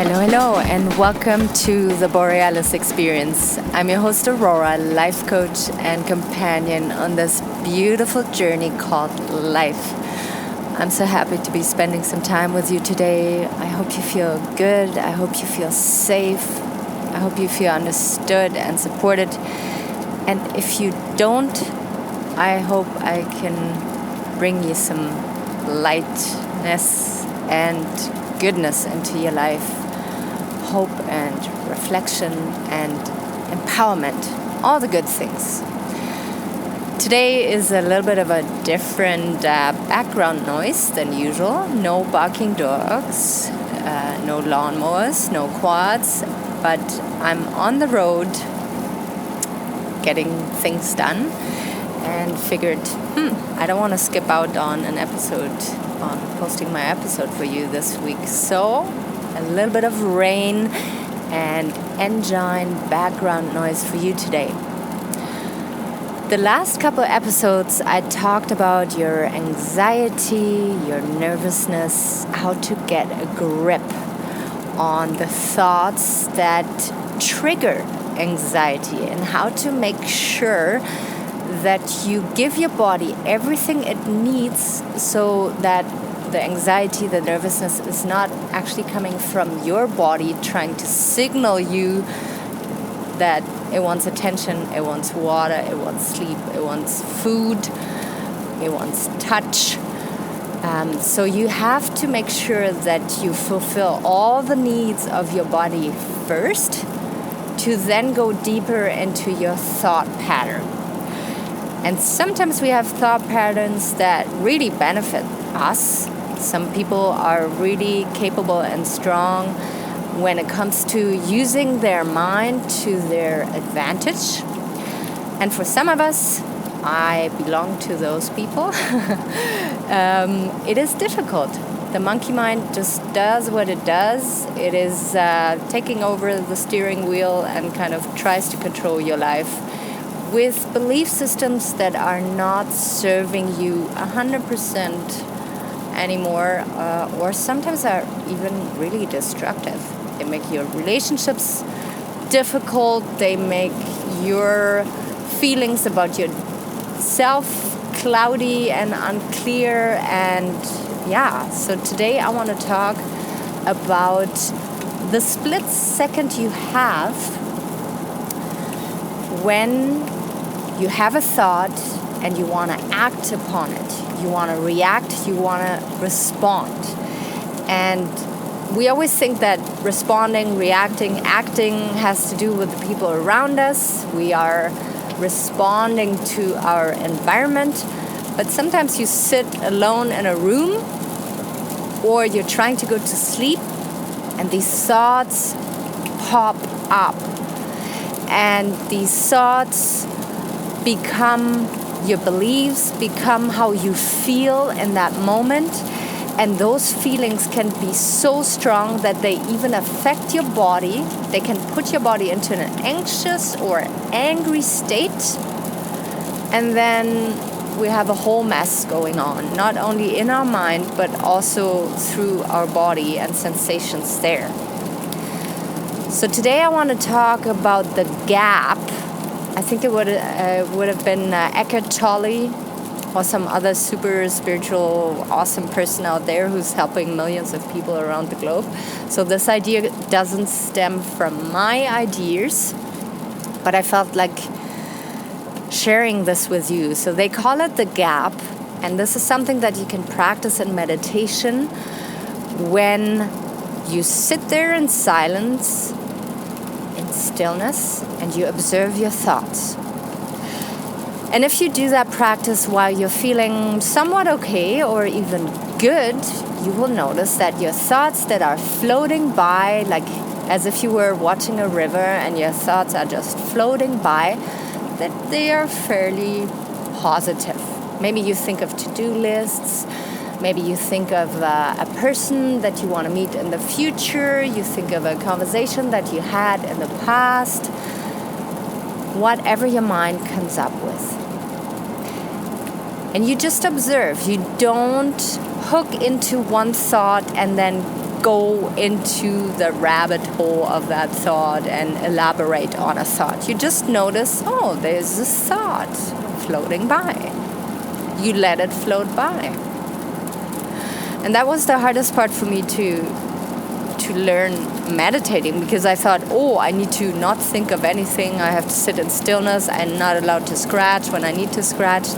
Hello, and welcome to the Borealis Experience. I'm your host, Aurora, life coach and companion on this beautiful journey called life. I'm so happy to be spending some time with you today. I hope you feel good. I hope you feel safe. I hope you feel understood and supported. And if you don't, I hope I can bring you some lightness and goodness into your life. Hope and reflection and empowerment, all the good things. Today is a little bit of a different background noise than usual. No barking dogs, no lawnmowers, no quads, but I'm on the road getting things done and figured, I don't want to skip out on an episode, on posting my episode for you this week. So a little bit of rain and engine background noise for you today. The last couple episodes I talked about your anxiety, your nervousness, how to get a grip on the thoughts that trigger anxiety and how to make sure that you give your body everything it needs so that the anxiety, the nervousness is not actually coming from your body trying to signal you that it wants attention, it wants water, it wants sleep, it wants food, it wants touch. So you have to make sure that you fulfill all the needs of your body first to then go deeper into your thought pattern. And sometimes we have thought patterns that really benefit us. Some people are really capable and strong when it comes to using their mind to their advantage. And for some of us, I belong to those people, it is difficult. The monkey mind just does what it does. It is taking over the steering wheel and kind of tries to control your life with belief systems that are not serving you 100% anymore, or sometimes are even really destructive. They make your relationships difficult. They make your feelings about yourself cloudy and unclear. And so today I want to talk about the split second you have when you have a thought and you want to act upon it. You want to react, you want to respond. And we always think that responding, reacting, acting has to do with the people around us. We are responding to our environment. But sometimes you sit alone in a room or you're trying to go to sleep and these thoughts pop up. And these thoughts become your beliefs, become how you feel in that moment. And those feelings can be so strong that they even affect your body. They can put your body into an anxious or angry state. And then we have a whole mess going on, not only in our mind, but also through our body and sensations there. So today I want to talk about the gap. I think it would have been Eckhart Tolle or some other super spiritual, awesome person out there who's helping millions of people around the globe. So this idea doesn't stem from my ideas, but I felt like sharing this with you. So they call it the gap, and this is something that you can practice in meditation when you sit there in silence, in stillness, and you observe your thoughts. And if you do that practice while you're feeling somewhat okay or even good, you will notice that your thoughts that are floating by, like as if you were watching a river and your thoughts are just floating by, that they are fairly positive. Maybe you think of to-do lists. Maybe you think of a person that you want to meet in the future. You think of a conversation that you had in the past. Whatever your mind comes up with. And you just observe. You don't hook into one thought and then go into the rabbit hole of that thought and elaborate on a thought. You just notice, oh, there's a thought floating by. You let it float by. And that was the hardest part for me to learn meditating, because I thought, oh, I need to not think of anything. I have to sit in stillness. I'm not allowed to scratch when I need to scratch.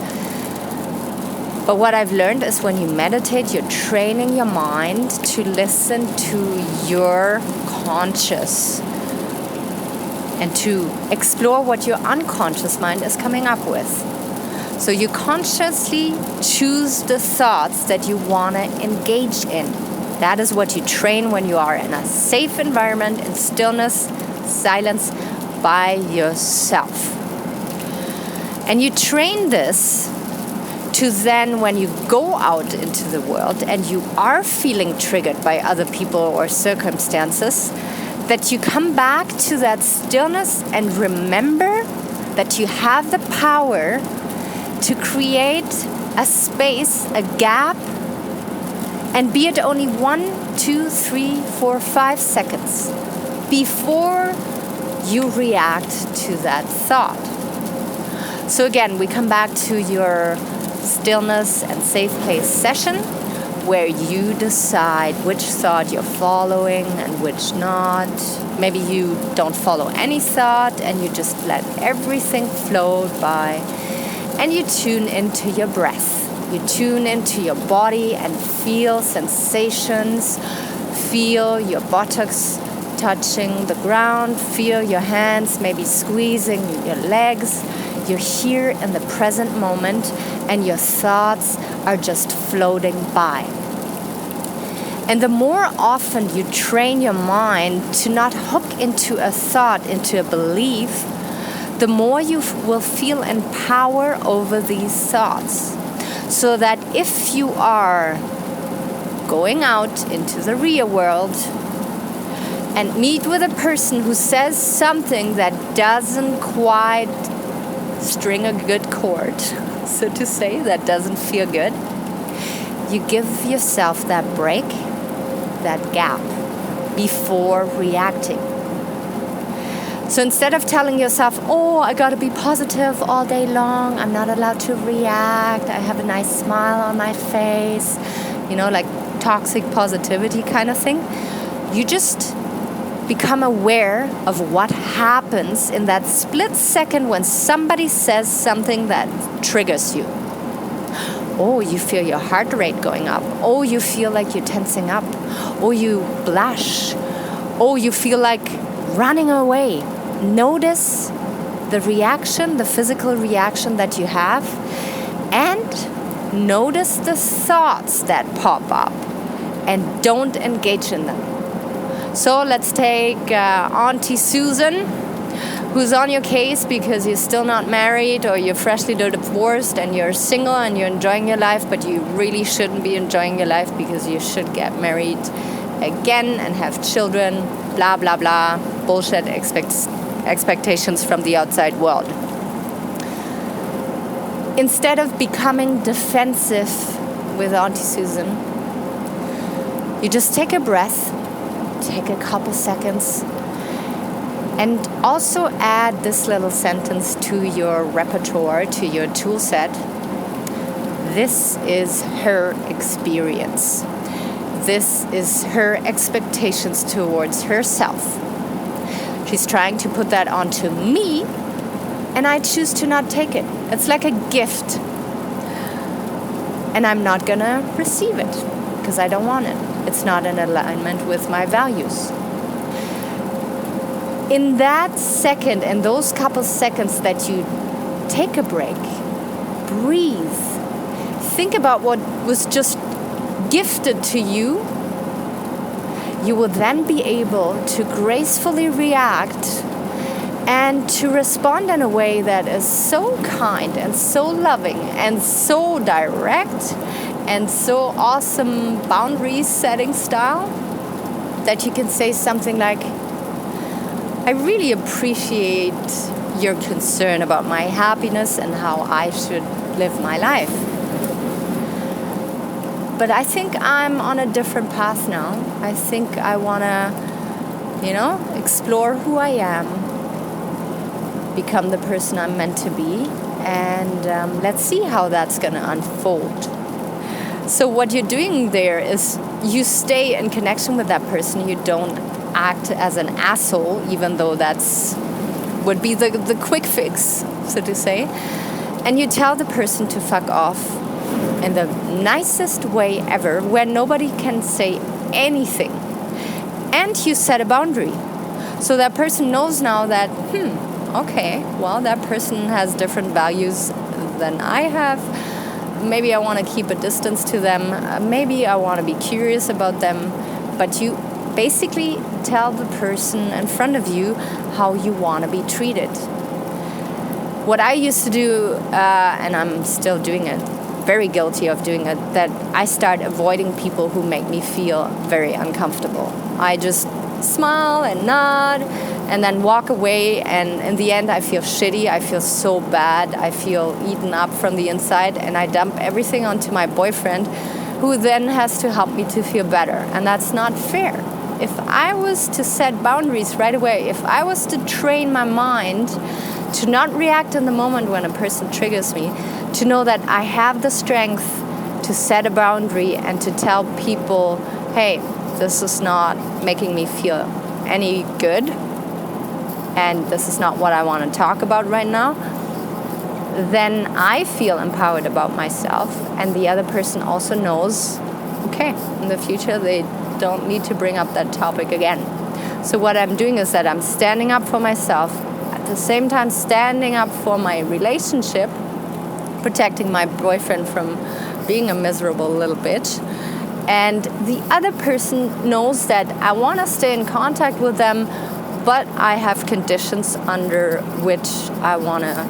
But what I've learned is when you meditate, you're training your mind to listen to your conscious and to explore what your unconscious mind is coming up with. So you consciously choose the thoughts that you want to engage in. That is what you train when you are in a safe environment, in stillness, silence, by yourself. And you train this to then, when you go out into the world and you are feeling triggered by other people or circumstances, that you come back to that stillness and remember that you have the power to create a space, a gap, and be it only 1, 2, 3, 4, 5 seconds before you react to that thought. So again, we come back to your stillness and safe place session, where you decide which thought you're following and which not. Maybe you don't follow any thought and you just let everything float by, and you tune into your breath. You tune into your body and feel sensations. Feel your buttocks touching the ground. Feel your hands maybe squeezing your legs. You're here in the present moment, and your thoughts are just floating by. And the more often you train your mind to not hook into a thought, into a belief, the more you will feel in power over these thoughts. So that if you are going out into the real world and meet with a person who says something that doesn't quite string a good chord, so to say, that doesn't feel good, you give yourself that break, that gap, before reacting. So instead of telling yourself, oh, I gotta be positive all day long, I'm not allowed to react, I have a nice smile on my face, like toxic positivity kind of thing, you just become aware of what happens in that split second when somebody says something that triggers you. Oh, you feel your heart rate going up. Oh, you feel like you're tensing up. Oh, you blush. Oh, you feel like running away. Notice the reaction, the physical reaction that you have, and notice the thoughts that pop up, and don't engage in them. So let's take Auntie Susan, who's on your case because you're still not married, or you're freshly divorced and you're single and you're enjoying your life, but you really shouldn't be enjoying your life because you should get married again and have children, blah, blah, blah, bullshit expectations from the outside world. Instead of becoming defensive with Auntie Susan, you just take a breath, take a couple seconds, and also add this little sentence to your repertoire, to your tool set. This is her experience. This is her expectations towards herself. She's trying to put that onto me, and I choose to not take it. It's like a gift. And I'm not gonna receive it because I don't want it. It's not in alignment with my values. In that second, in those couple seconds that you take a break, breathe, think about what was just gifted to you, you will then be able to gracefully react and to respond in a way that is so kind and so loving and so direct and so awesome boundary setting style that you can say something like, I really appreciate your concern about my happiness and how I should live my life. But I think I'm on a different path now. I think I want to, explore who I am, become the person I'm meant to be, and let's see how that's going to unfold. So what you're doing there is you stay in connection with that person. You don't act as an asshole, even though would be the quick fix, so to say. And you tell the person to fuck off in the nicest way ever, where nobody can say anything. And you set a boundary. So that person knows now that, okay, well, that person has different values than I have. Maybe I want to keep a distance to them. Maybe I want to be curious about them. But you basically tell the person in front of you how you want to be treated. What I used to do, and I'm still doing it, very guilty of doing it, that I start avoiding people who make me feel very uncomfortable. I just smile and nod and then walk away, and in the end I feel shitty, I feel so bad, I feel eaten up from the inside, and I dump everything onto my boyfriend, who then has to help me to feel better, and that's not fair. If I was to set boundaries right away, if I was to train my mind to not react in the moment when a person triggers me, to know that I have the strength to set a boundary and to tell people, hey, this is not making me feel any good, and this is not what I want to talk about right now, then I feel empowered about myself, and the other person also knows, okay, in the future they don't need to bring up that topic again. So what I'm doing is that I'm standing up for myself, at the same time standing up for my relationship, protecting my boyfriend from being a miserable little bitch. And the other person knows that I want to stay in contact with them, but I have conditions under which I want to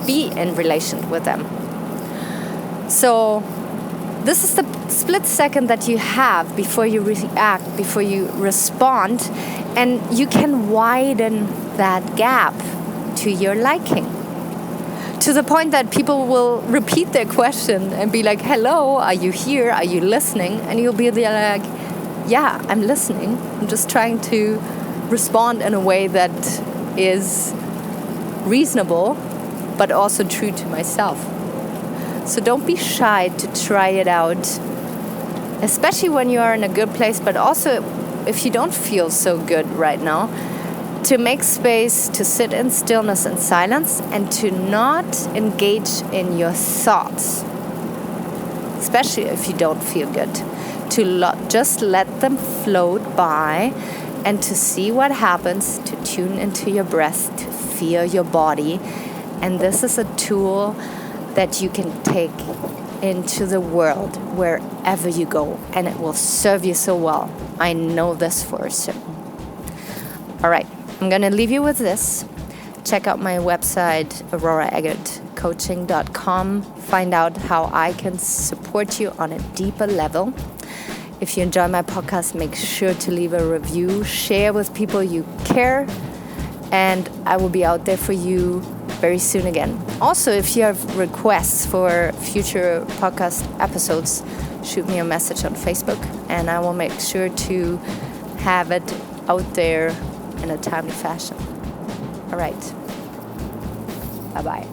be in relation with them. So this is the split second that you have before you react, before you respond, and you can widen that gap to your liking. To the point that people will repeat their question and be like, hello, are you here? Are you listening? And you'll be there like, yeah, I'm listening. I'm just trying to respond in a way that is reasonable, but also true to myself. So don't be shy to try it out, especially when you are in a good place, but also if you don't feel so good right now, to make space to sit in stillness and silence and to not engage in your thoughts, especially if you don't feel good, to just let them float by and to see what happens, to tune into your breath, to feel your body. And this is a tool that you can take into the world wherever you go, and it will serve you so well. I know this for certain. All right, I'm going to leave you with this. Check out my website, auroraeggertcoaching.com. Find out how I can support you on a deeper level. If you enjoy my podcast, make sure to leave a review, share with people you care, and I will be out there for you very soon again. Also, if you have requests for future podcast episodes, shoot me a message on Facebook, and I will make sure to have it out there in a timely fashion. All right. Bye-bye.